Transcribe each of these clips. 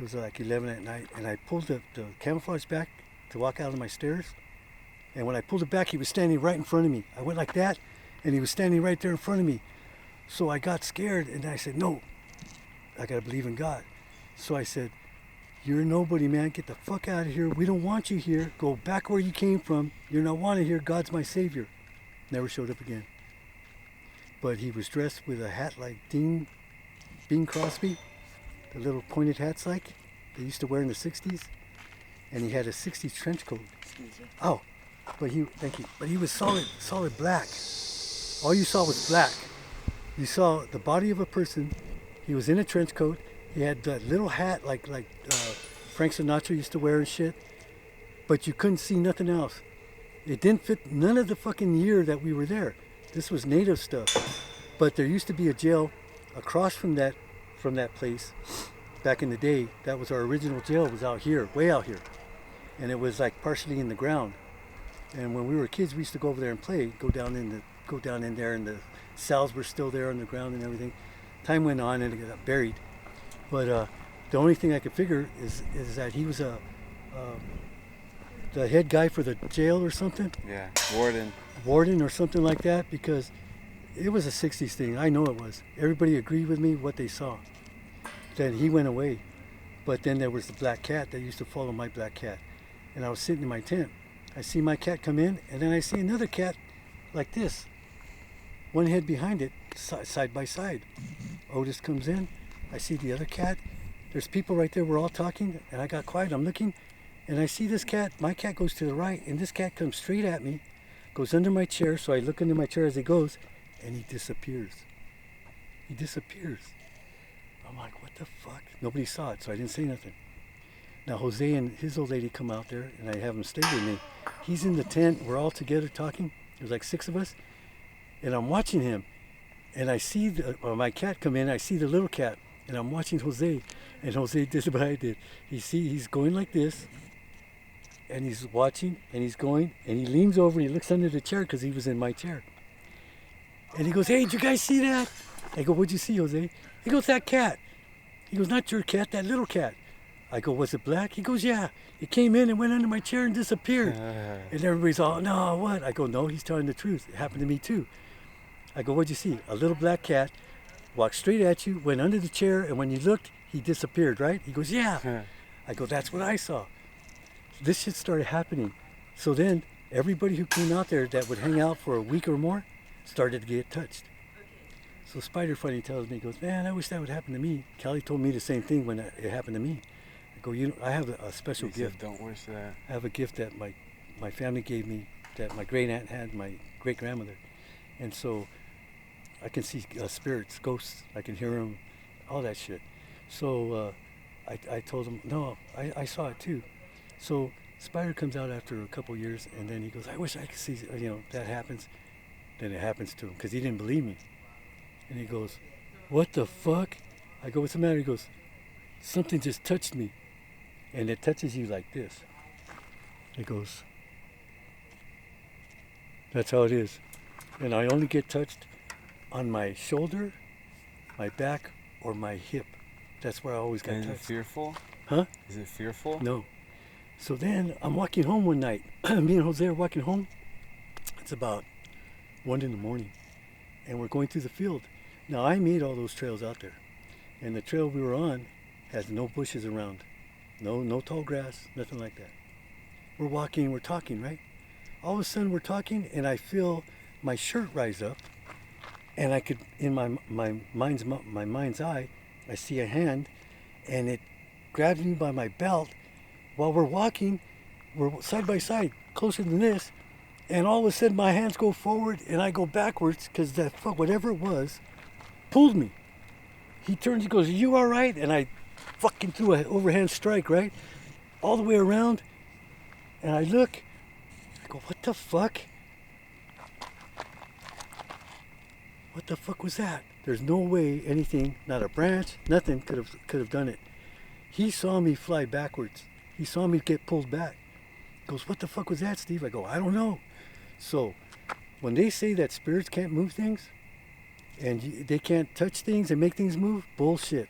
was like 11 at night, and I pulled the camouflage back to walk out of my stairs. And when I pulled it back, he was standing right in front of me. I went like that, and he was standing right there in front of me. So I got scared, and I said, no, I got to believe in God. So I said, you're nobody, man. Get the fuck out of here. We don't want you here. Go back where you came from. You're not wanted here. God's my savior. Never showed up again. But he was dressed with a hat like Bing Crosby, the little pointed hats like they used to wear in the 60s. And he had a 60s trench coat. Oh, thank you. But he was solid black. All you saw was black. You saw the body of a person. He was in a trench coat. He had that little hat like Frank Sinatra used to wear and shit. But you couldn't see nothing else. It didn't fit none of the fucking year that we were there. This was native stuff. But there used to be a jail across from that place back in the day. That was our original jail. It was out here, way out here. And it was like partially in the ground. And when we were kids, we used to go over there and play, go down in there, and the cells were still there on the ground and everything. Time went on and it got buried. But the only thing I could figure is that he was the head guy for the jail or something. Yeah, warden or something like that, because it was a 60s thing. I know it was. Everybody agreed with me what they saw. Then he went away. But then there was the black cat that used to follow my black cat. And I was sitting in my tent. I see my cat come in, and then I see another cat like this. One head behind it, side by side. Otis comes in. I see the other cat. There's people right there. We're all talking, and I got quiet. I'm looking, and I see this cat. My cat goes to the right, and this cat comes straight at me, goes under my chair. So I look under my chair as he goes, and he disappears. He disappears. I'm like, what the fuck? Nobody saw it, so I didn't say nothing. Now Jose and his old lady come out there, and I have him stay with me. He's in the tent. We're all together talking. There's like 6 of us, and I'm watching him. And I see my cat come in. I see the little cat, and I'm watching Jose. And Jose did what I did. He's going like this, and he's watching, and he's going, and he leans over. And he looks under the chair because he was in my chair. And he goes, "Hey, did you guys see that?" I go, "What'd you see, Jose?" He goes, "That cat." He goes, "Not your cat, that little cat." I go, "Was it black?" He goes, "Yeah. It came in and went under my chair and disappeared." And everybody's all, "No, what?" I go, "No, he's telling the truth. It happened to me too." I go, "What'd you see?" "A little black cat walked straight at you, went under the chair, and when you looked, he disappeared, right?" He goes, "Yeah." I go, "That's what I saw." This shit started happening. So then everybody who came out there that would hang out for a week or more started to get touched. So Spider Funny tells me, he goes, "Man, I wish that would happen to me." Kelly told me the same thing when it happened to me. I go, I have a special gift. Don't wish that. I have a gift that my family gave me, that my great aunt had, my great grandmother. And so I can see spirits, ghosts, I can hear them, all that shit. So I told him, no, I saw it too. So Spider comes out after a couple years, and then he goes, "I wish I could see, that happens." Then it happens to him, because he didn't believe me. And he goes, "What the fuck?" I go, "What's the matter?" He goes, "Something just touched me." And it touches you like this. He goes, "That's how it is. And I only get touched on my shoulder, my back, or my hip. That's where I always got touched." Is it fearful? Huh? Is it fearful? No. So then I'm walking home one night. Me and Jose are walking home. It's about 1 a.m. And we're going through the field. Now I made all those trails out there. And the trail we were on has no bushes around. No tall grass, nothing like that. We're walking, we're talking, right? All of a sudden we're talking, and I feel my shirt rise up, and I could, in my mind's eye, I see a hand, and it grabs me by my belt. While we're walking, we're side by side, closer than this, and all of a sudden my hands go forward, and I go backwards, because that whatever it was, pulled me. He turns, he goes, "Are you all right?" And I fucking threw an overhand strike, right? All the way around. And I look, I go, "What the fuck? What the fuck was that?" There's no way anything, not a branch, nothing could have done it. He saw me fly backwards. He saw me get pulled back. He goes, "What the fuck was that, Steve?" I go, "I don't know." So when they say that spirits can't move things and they can't touch things and make things move, bullshit.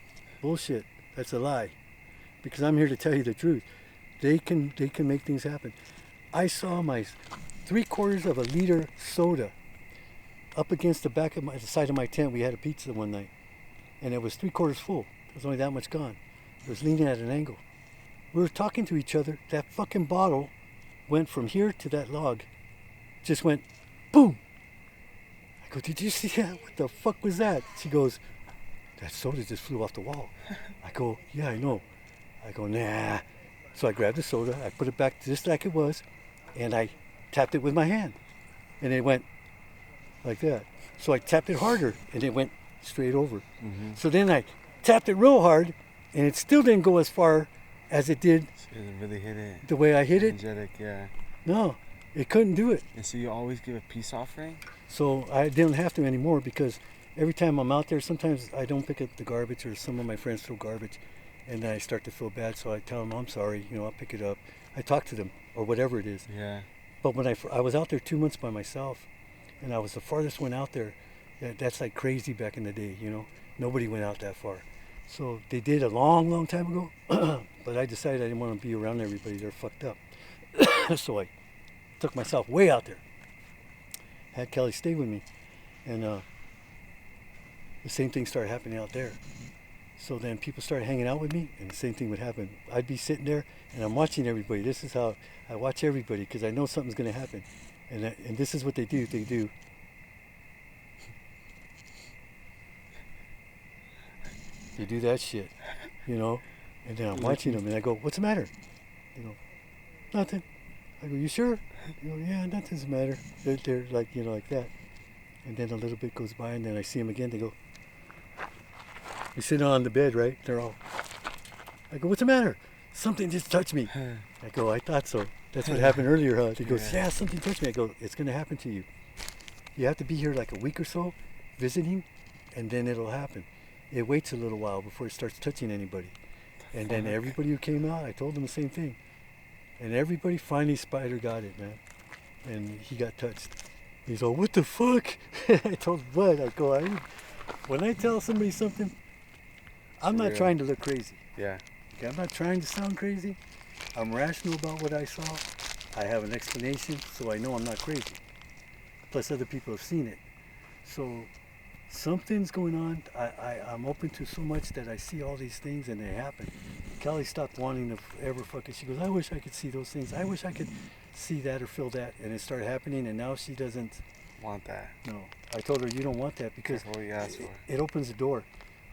That's a lie. because I'm here to tell you the truth. They can make things happen. I saw my 3/4 of a liter soda up against the back of the side of my tent. We had a pizza one night, and it was 3/4 full. There was only that much gone. It was leaning at an angle. We were talking to each other. That fucking bottle went from here to that log. Just went boom. I go, did you see that? What the fuck was that? She goes, that soda just flew off the wall. I go, yeah, I know. I go, nah. So I grabbed the soda, I put it back just like it was, and I tapped it with my hand. And it went like that. So I tapped it harder, and it went straight over. Mm-hmm. So then I tapped it real hard, and it still didn't go as far as it did. So it really hit it. The way I hit it? Energetic, yeah. No, it couldn't do it. And so you always give a peace offering? So I didn't have to anymore, because every time I'm out there, sometimes I don't pick up the garbage, or some of my friends throw garbage, and then I start to feel bad. So I tell them, I'm sorry, I'll pick it up. I talk to them, or whatever it is. Yeah. But when I was out there 2 months by myself, and I was the farthest one out there. That's like crazy back in the day, Nobody went out that far. So they did a long, long time ago. But I decided I didn't want to be around everybody. They're fucked up. So I took myself way out there. Had Kelly stay with me. And the same thing started happening out there. So then people started hanging out with me, and the same thing would happen. I'd be sitting there, and I'm watching everybody. This is how I watch everybody, because I know something's going to happen. And this is what they do. They do. They do that shit, And then I'm watching them, and I go, what's the matter? They go, nothing. I go, you sure? They go, yeah, nothing's the matter. They're like, like that. And then a little bit goes by, and then I see them again. They go, you're sitting on the bed, right? They're all, I go, what's the matter? Something just touched me. I go, I thought so. That's what happened earlier, huh? He goes, yeah, something touched me. I go, it's going to happen to you. You have to be here like a week or so, visiting, and then it'll happen. It waits a little while before it starts touching anybody. And then everybody who came out, I told them the same thing. And everybody finally, Spider got it, man. And he got touched. He's all, what the fuck? I told him, what? I go, when I tell somebody something, I'm not trying to look crazy. Yeah. Okay, I'm not trying to sound crazy. I'm rational about what I saw. I have an explanation, so I know I'm not crazy. Plus other people have seen it. So something's going on. I'm open to so much that I see all these things and they happen. Kelly stopped wanting to ever fucking, she goes, I wish I could see those things. I wish I could see that or feel that. And it started happening, and now she doesn't want that. No. I told her, you don't want that, because that's what you asked for. It opens the door.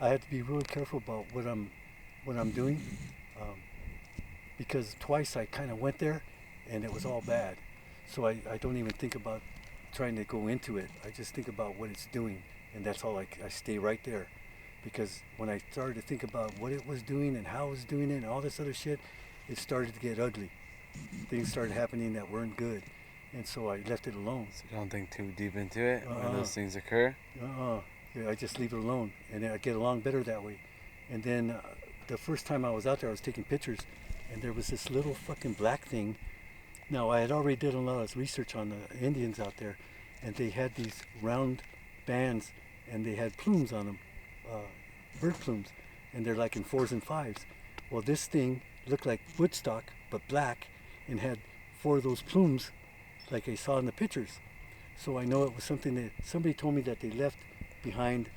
I have to be really careful about what I'm doing. Because twice I kind of went there and it was all bad. So I don't even think about trying to go into it. I just think about what it's doing, and that's all. I stay right there, because when I started to think about what it was doing and how it was doing it and all this other shit, it started to get ugly. Things started happening that weren't good, and so I left it alone. So you don't think too deep into it when those things occur? Yeah, I just leave it alone, and I get along better that way. And then the first time I was out there, I was taking pictures, and there was this little fucking black thing. Now, I had already did a lot of research on the Indians out there, and they had these round bands, and they had plumes on them, bird plumes, and they're like in 4s and 5s. Well, this thing looked like Woodstock, but black, and had 4 of those plumes like I saw in the pictures. So I know it was something that somebody told me that they left behind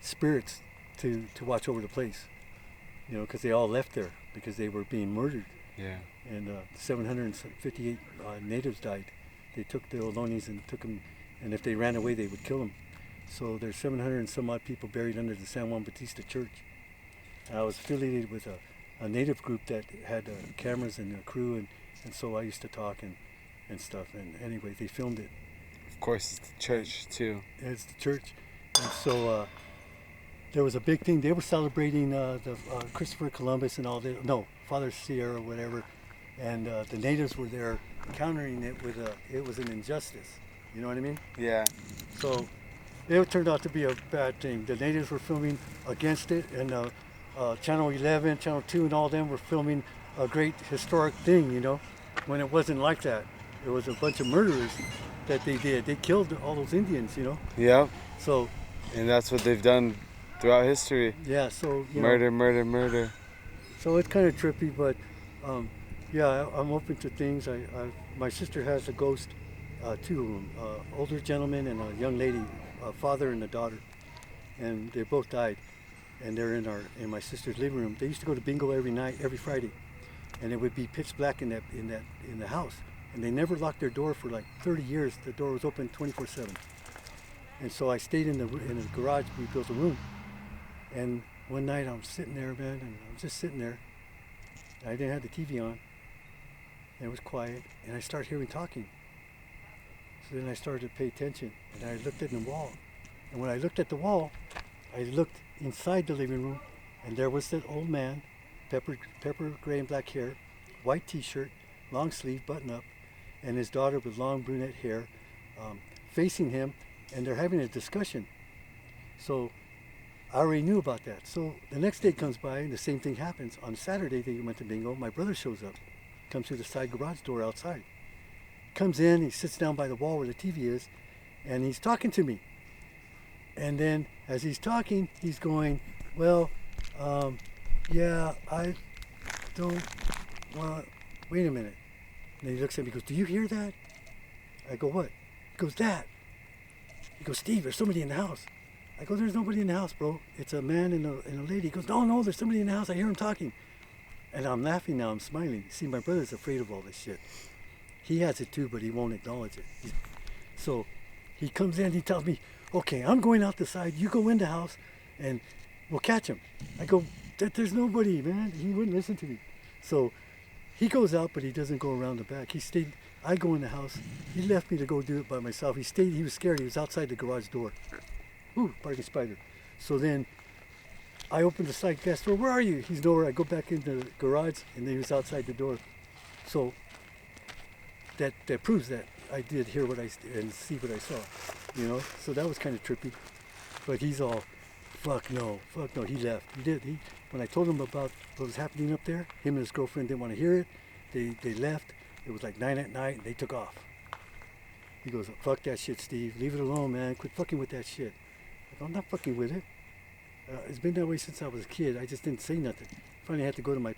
spirits to watch over the place, because they all left there because they were being murdered. Yeah. And 758 natives died. They took the Olonies and took them, and if they ran away, they would kill them. So there's 700 and some odd people buried under the San Juan Bautista Church. And I was affiliated with a native group that had cameras and a crew, and so I used to talk and stuff. And anyway, they filmed it. Of course, it's the church too. It's the church. And so there was a big thing. They were celebrating the Christopher Columbus and all this. No, Father Sierra or whatever. And the natives were there countering it with it was an injustice. You know what I mean? Yeah. So it turned out to be a bad thing. The natives were filming against it, and Channel 11, Channel 2, and all them were filming a great historic thing, when it wasn't like that. It was a bunch of murderers that they did. They killed all those Indians, Yeah. So. And that's what they've done throughout history. Yeah, so Murder, murder, murder. so it's kind of trippy, but yeah, I'm open to things. My sister has a ghost, two of them, older gentleman and a young lady, a father and a daughter, and they both died, and they're in my sister's living room. They used to go to bingo every night, every Friday, and it would be pitch black in the house, and they never locked their door for like 30 years. The door was open 24/7, and so I stayed in the garage. We built a room, and one night I'm sitting there, man, and I'm just sitting there. I didn't have the TV on. And it was quiet, and I started hearing talking. So then I started to pay attention, and I looked at the wall. And when I looked at the wall, I looked inside the living room, and there was that old man, pepper gray and black hair, white T-shirt, long sleeve, button up, and his daughter with long brunette hair, facing him, and they're having a discussion. So I already knew about that. So the next day comes by, and the same thing happens. On Saturday, they went to bingo. My brother shows up, comes through the side garage door outside. Comes in, he sits down by the wall where the TV is, and he's talking to me. And then as he's talking, he's going, well, yeah, I don't want, wait a minute. And he looks at me and goes, do you hear that? I go, what? He goes, that. He goes, Steve, there's somebody in the house. I go, there's nobody in the house, bro. It's a man and a lady. He goes, no, there's somebody in the house. I hear him talking. And I'm laughing now, I'm smiling. See, my brother's afraid of all this shit. He has it too, but he won't acknowledge it. So he comes in, he tells me, okay, I'm going out the side, you go in the house, and we'll catch him. I go, there's nobody, man. He wouldn't listen to me. So he goes out, but he doesn't go around the back. He stayed, I go in the house. He left me to go do it by myself. He was scared, he was outside the garage door. Ooh, barking spider. So then I opened the side gas door. Where are you? He's nowhere. I go back into the garage, and he was outside the door. So that proves that I did hear and see what I saw, you know. So that was kind of trippy. But he's all, fuck no. He left. He did. When I told him about what was happening up there, him and his girlfriend didn't want to hear it. They left. It was like 9 at night, and they took off. He goes, fuck that shit, Steve. Leave it alone, man. Quit fucking with that shit. I go, I'm not fucking with it. It's been that way since I was a kid. I just didn't say nothing. Finally, I had to go to my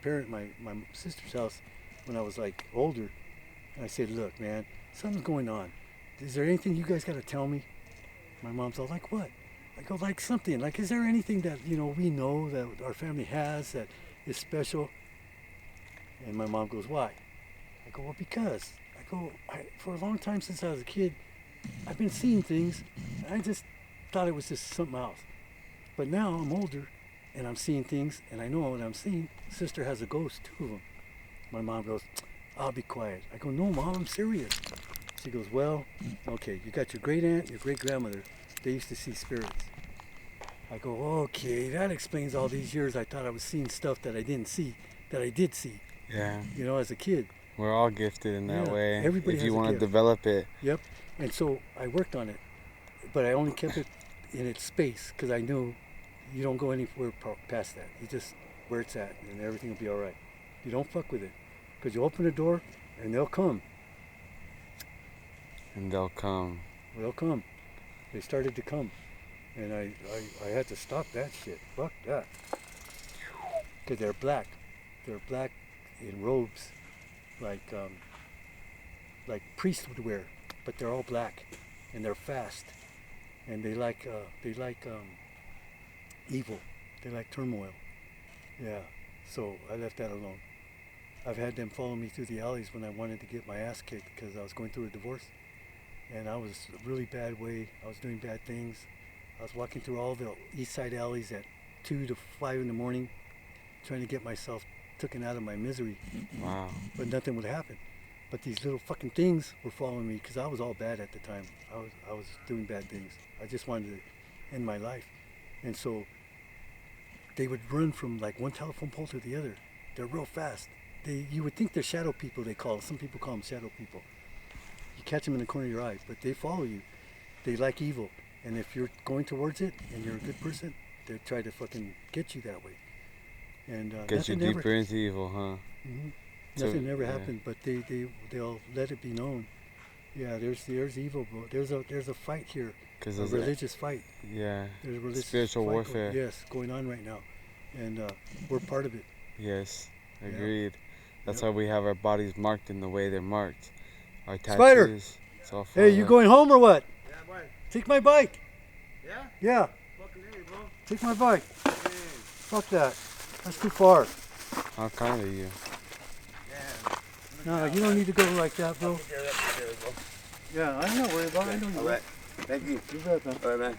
sister's house when I was like older. And I said, look, man, something's going on. Is there anything you guys got to tell me? My mom's all like, what? I go, like something. Like, is there anything that, we know that our family has that is special? And my mom goes, why? I go, well, because. I go, for a long time since I was a kid, I've been seeing things. And I just thought it was just something else. But now I'm older, and I'm seeing things, and I know what I'm seeing. Sister has a ghost, 2 of them. My mom goes, I'll be quiet. I go, no, Mom, I'm serious. She goes, well, okay, you got your great aunt, your great grandmother. They used to see spirits. I go, okay, that explains all these years I thought I was seeing stuff that I didn't see, that I did see. Yeah. As a kid. We're all gifted in that way. Everybody if you has a want to gift. develop it. Yep. And so I worked on it, but I only kept it in its space because I knew you don't go anywhere past that. You just where it's at, and everything will be all right. You don't fuck with it, because you open the door, and they'll come. And they'll come. They'll come. They started to come, and I had to stop that shit. Fuck that. Because they're black. They're black in robes, like priests would wear, but they're all black, and they're fast, and they like evil. They like turmoil. Yeah. So I left that alone. I've had them follow me through the alleys when I wanted to get my ass kicked because I was going through a divorce, and I was a really bad way. I was doing bad things. I was walking through all the east side alleys at 2 to 5 in the morning, trying to get myself taken out of my misery. Wow. But nothing would happen. But these little fucking things were following me because I was all bad at the time. I was doing bad things. I just wanted to end my life. And so they would run from like one telephone pole to the other. They're real fast. You would think they're shadow people, they call them. Some people call them shadow people. You catch them in the corner of your eye, but they follow you. They like evil. And if you're going towards it and you're a good person, they try to fucking get you that way. And get you deeper into evil, huh? Mm-hmm. Nothing ever happened, but they'll let it be known. Yeah, there's evil, bro. There's a fight here, Because a religious fight. yeah, There's a religious spiritual fight warfare. yes, going on right now, and we're part of it. Yes, Yeah. agreed. That's Yep. why we have our bodies marked in the way they're marked. Our tattoos. Spider! It's all for Hey, you us. going home or what? Yeah, boy. Take my bike. Yeah? Yeah, Fucking hey, bro. take my bike. Hey. Fuck that. That's too far. How kind of you. Yeah. No, you don't need to go like that, bro. Take care of that, take care of it, bro. Yeah, I'm not worried about it. I know you. All right. Thank you. You bet, man. All right, man.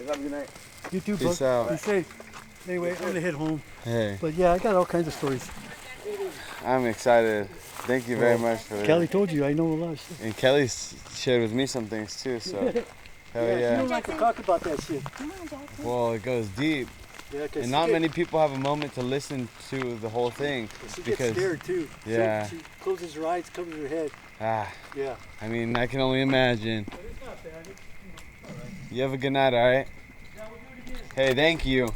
Have a good night. You too, bro. Peace out. Be safe. Anyway, I'm gonna head home. Hey, But yeah, I got all kinds of stories. I'm excited. Thank you very much for Kelly told you I know a lot of shit. And Kelly shared with me some things too, so hell She yeah. don't like to talk about that shit. Well, it goes deep. Yeah, cause And not many people have a moment to listen to the whole thing. She gets because- scared too. Yeah. She closes her eyes, covers her head. Ah, Yeah. I mean, I can only imagine. But it's not bad. It's, all right. You have a good night, alright? Yeah, we'll do it again. Hey, thank you.